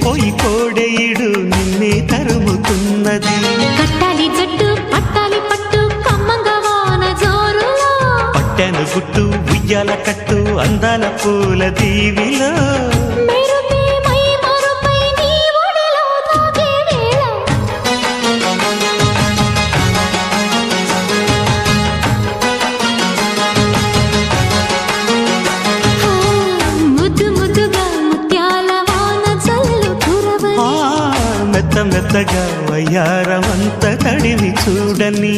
మురిసిపోయి కోడేయుడు నిన్నే తరుముతున్నది. కట్టాలి జట్టు పట్టాలి పట్టు కమ్మంగా వాన జోరులో, పట్టెను గుట్టు ఉయ్యాల కట్టు అందాల పూల దీవిలో, మెరుపే మై మరుపై నీ ఒడిలో తాగే వేళ, ముద్దు ముద్దుగా ముత్యాల వాన జల్లు కురవని, మెత్త మెత్తగా వయ్యారమంత తడివి చూడని.